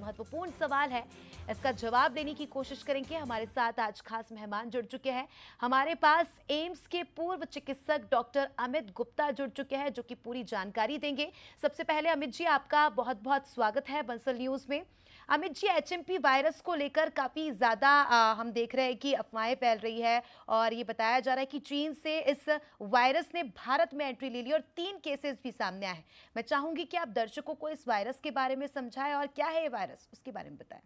महत्वपूर्ण सवाल है, इसका जवाब देने की कोशिश करेंगे। हमारे साथ आज खास मेहमान जुड़ चुके हैं। हमारे पास एम्स के पूर्व चिकित्सक डॉक्टर अमित गुप्ता जुड़ चुके हैं, जो कि पूरी जानकारी देंगे। सबसे पहले अमित जी, आपका बहुत बहुत स्वागत है बंसल न्यूज में। अमित जी, एचएमपी वायरस को लेकर काफी ज्यादा हम देख रहे हैं कि अफवाहें फैल रही है और ये बताया जा रहा है कि चीन से इस वायरस ने भारत में एंट्री ले ली और 3 केसेस भी सामने आए हैं। मैं चाहूंगी कि आप दर्शकों को इस वायरस के बारे में समझाएं और क्या है ये वायरस, उसके बारे में बताएं।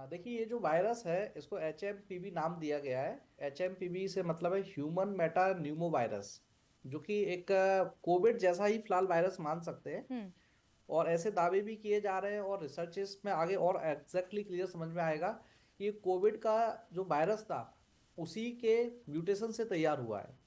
देखिए, ये जो वायरस है इसको HMPV नाम दिया गया है। HMPV से मतलब है ह्यूमन मेटा न्यूमो वायरस, जो कि एक कोविड जैसा ही फिलहाल वायरस मान सकते हैं। हम्म। और ऐसे दावे भी किए जा रहे हैं और रिसर्चेस में आगे और एग्जैक्टली क्लियर समझ में आएगा कि कोविड का जो वायरस था उसी के म्यूटेशन से तैयार हुआ है।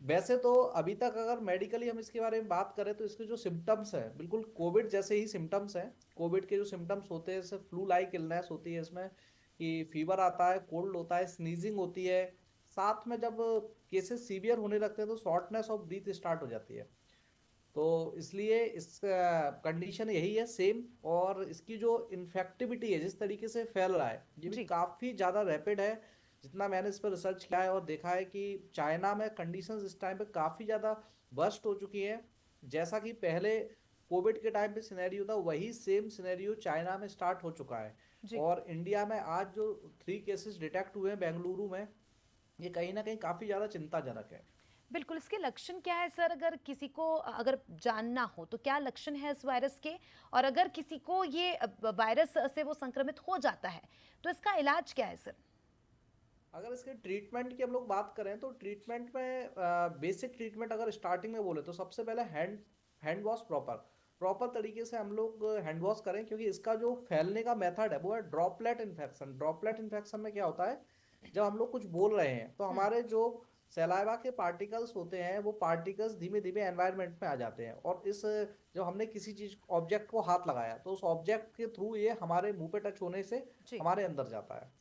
वैसे तो अभी तक अगर मेडिकली हम इसके बारे में बात करें तो इसके जो सिम्टम्स हैं बिल्कुल कोविड जैसे ही सिम्टम्स हैं। कोविड के जो सिम्टम्स होते हैं, जैसे फ्लू लाइक इलनेस होती है इसमें, कि फीवर आता है, कोल्ड होता है, स्नीजिंग होती है। साथ में जब केसेस सीवियर होने लगते हैं तो शॉर्टनेस ऑफ ब्रीथ स्टार्ट हो जाती है। तो इसलिए इस कंडीशन यही है सेम। और इसकी जो इन्फेक्टिविटी है, जिस तरीके से फैल रहा है, ये भी जी। काफी ज्यादा रैपिड है। जितना मैंने इस पर रिसर्च किया है और देखा है कि चाइना में कंडीशंस इस टाइम पे काफी ज्यादा वर्स्ट हो चुकी है। जैसा कि पहले कोविड के टाइम पे सिनेरियो था, वही सेम सिनेरियो चाइना में स्टार्ट हो चुका है। जी। और इंडिया में आज जो 3 केसेस डिटेक्ट हुए हैं बेंगलुरु में, ये कहीं ना कहीं काफी ज्यादा चिंताजनक है। बिल्कुल, इसके लक्षण क्या है सर? अगर किसी को अगर जानना हो तो क्या लक्षण है इस वायरस के, और अगर किसी को ये वायरस से वो संक्रमित हो जाता है तो इसका इलाज क्या है सर? अगर इसके ट्रीटमेंट की हम लोग बात करें तो ट्रीटमेंट में बेसिक ट्रीटमेंट अगर स्टार्टिंग में बोले तो सबसे पहले hand hand wash proper proper तरीके से हम लोग हैंड वॉश करें, क्योंकि इसका जो फैलने का मेथड है वो है ड्रॉपलेट इन्फेक्शन। ड्रॉपलेट इन्फेक्शन में क्या होता है, जब हम लोग कुछ बोल रहे हैं तो हम्म। हमारे जो सलाइवा के पार्टिकल्स होते हैं वो पार्टिकल्स धीमे धीमे एनवायरनमेंट में आ जाते हैं। और इस जब हमने किसी चीज ऑब्जेक्ट को हाथ लगाया तो उस ऑब्जेक्ट के थ्रू ये हमारे मुंह पे टच होने से जी। हमारे अंदर जाता है।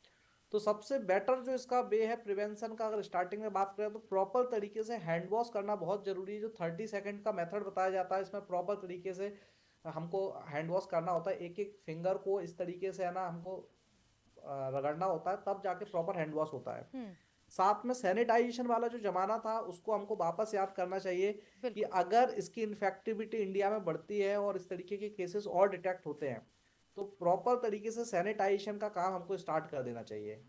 तो सबसे बेटर जो इसका वे है प्रिवेंशन का, अगर स्टार्टिंग में बात करें तो प्रॉपर तरीके से हैंड वॉश करना बहुत जरूरी है। जो 30 सेकंड का मेथड बताया जाता है, इसमें प्रॉपर तरीके से हमको हैंड वॉश करना होता है। एक एक फिंगर को इस तरीके से है ना हमको रगड़ना होता है, तब जाके प्रॉपर हैंड वॉश होता है। हम्म। साथ में सैनिटाइजेशन वाला जो जमाना था उसको हमको वापस याद करना चाहिए, कि बिल्कुल। अगर इसकी इन्फेक्टिविटी इंडिया में बढ़ती है और इस तरीके के केसेस और डिटेक्ट होते हैं तो प्रॉपर तरीके से सैनिटाइजेशन का काम हमको स्टार्ट कर देना चाहिए।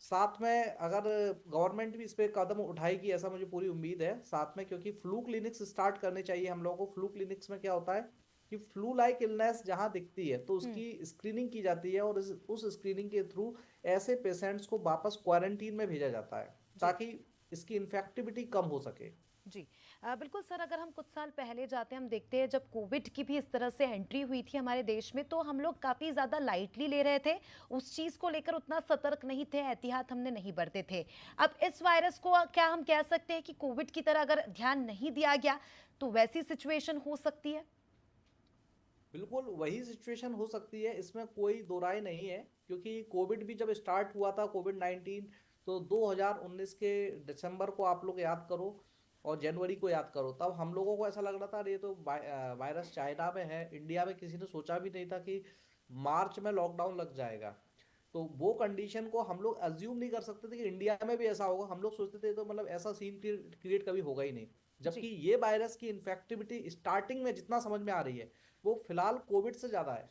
साथ में अगर गवर्नमेंट भी इस पे कदम उठाएगी, ऐसा मुझे पूरी उम्मीद है साथ में, क्योंकि फ्लू क्लिनिक्स स्टार्ट करने चाहिए हम लोगों को। फ्लू क्लिनिक्स में क्या होता है कि फ्लू लाइक इलनेस जहां दिखती है तो हम्म। उसकी स्क्रीनिंग की जाती है, और उस स्क्रीनिंग के थ्रू ऐसे पेशेंट्स को वापस क्वारंटीन में भेजा जाता है, जी। ताकि इसकी इन्फेक्टिविटी कम हो सके। जी। बिल्कुल सर, अगर हम कुछ साल पहले जाते हैं, हम देखते हैं जब कोविड की भी इस तरह से एंट्री हुई थी हमारे देश में, तो हम लोग काफ़ी ज़्यादा लाइटली ले रहे थे। उस चीज़ को लेकर उतना सतर्क नहीं थे, एहतियात हमने नहीं बरते थे। अब इस वायरस को क्या हम कह सकते हैं कि कोविड की तरह अगर ध्यान नहीं दिया गया तो वैसी सिचुएशन हो सकती है? बिल्कुल वही सिचुएशन हो सकती है, इसमें कोई दो राय नहीं है। क्योंकि कोविड भी जब स्टार्ट हुआ था, कोविड 19, तो 2019 के दिसंबर को आप लोग याद करो और जनवरी को याद करो, तब हम लोगों को ऐसा लग रहा था अरे ये तो वायरस चाइना में है। इंडिया में किसी ने सोचा भी नहीं था कि मार्च में लॉकडाउन लग जाएगा। तो वो कंडीशन को हम लोग अज्यूम नहीं कर सकते थे कि इंडिया में भी ऐसा होगा। हम लोग सोचते थे तो मतलब ऐसा सीन क्रिएट कभी होगा ही नहीं। जबकि जी। ये वायरस की इन्फेक्टिविटी स्टार्टिंग में जितना समझ में आ रही है वो फिलहाल कोविड से ज्यादा है।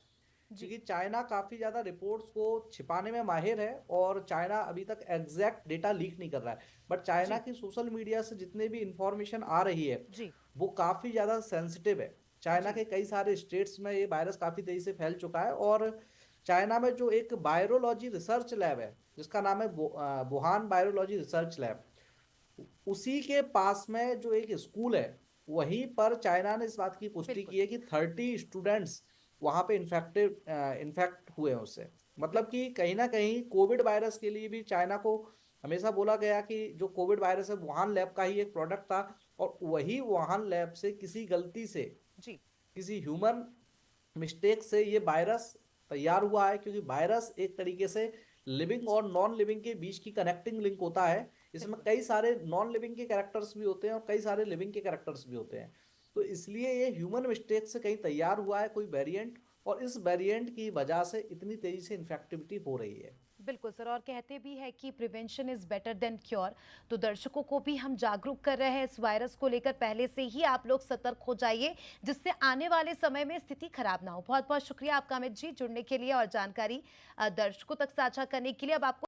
जी। क्योंकि चाइना काफी ज्यादा रिपोर्ट्स को छिपाने में माहिर है और चाइना अभी तक एग्जैक्ट डेटा लीक नहीं कर रहा है। बट चाइना जी। की सोशल मीडिया से जितने भी इंफॉर्मेशन आ रही है जी। वो काफी ज्यादा सेंसिटिव है। चाइना जी। के कई सारे स्टेट्स में ये वायरस काफी तेजी से फैल चुका है। और चाइना में जो एक वायरोलॉजी रिसर्च लैब है जिसका नाम है वुहान वायरोलॉजी रिसर्च लैब, उसी के पास में जो एक स्कूल है, वहीं पर चाइना ने इस बात की पुष्टि बिल्कुल। की है कि 30 स्टूडेंट्स वहां पे इन्फेक्ट हुए हैं उससे। मतलब बिल्कुल। कि कहीं ना कहीं कोविड वायरस के लिए भी चाइना को हमेशा बोला गया कि जो कोविड वायरस है वुहान लैब का ही एक प्रोडक्ट था। और वही वुहान लैब से किसी गलती से, जी। किसी ह्यूमन मिस्टेक से ये वायरस तैयार हुआ है। क्योंकि वायरस एक तरीके से लिविंग और नॉन लिविंग के बीच की कनेक्टिंग लिंक होता है। इसमें बिल्कुल। कई सारे नॉन लिविंग के कैरेक्टर्स भी होते हैं और कई सारे लिविंग के कैरेक्टर्स भी होते हैं। तो इसलिए ये ह्यूमन मिस्टेक से कहीं तैयार हुआ है कोई वेरिएंट। और इस वेरिएंट की वजह से इतनी तेजी से इन्फेक्टिविटी हो रही है। बिल्कुल सर, और कहते भी है कि prevention is better than cure. तो दर्शकों को भी हम जागरूक कर रहे हैं इस वायरस को लेकर, पहले से ही आप लोग सतर्क हो जाइए जिससे आने वाले समय में स्थिति खराब ना हो। बहुत बहुत शुक्रिया आपका अमित जी, जुड़ने के लिए और जानकारी दर्शकों तक साझा करने के लिए। अब आपको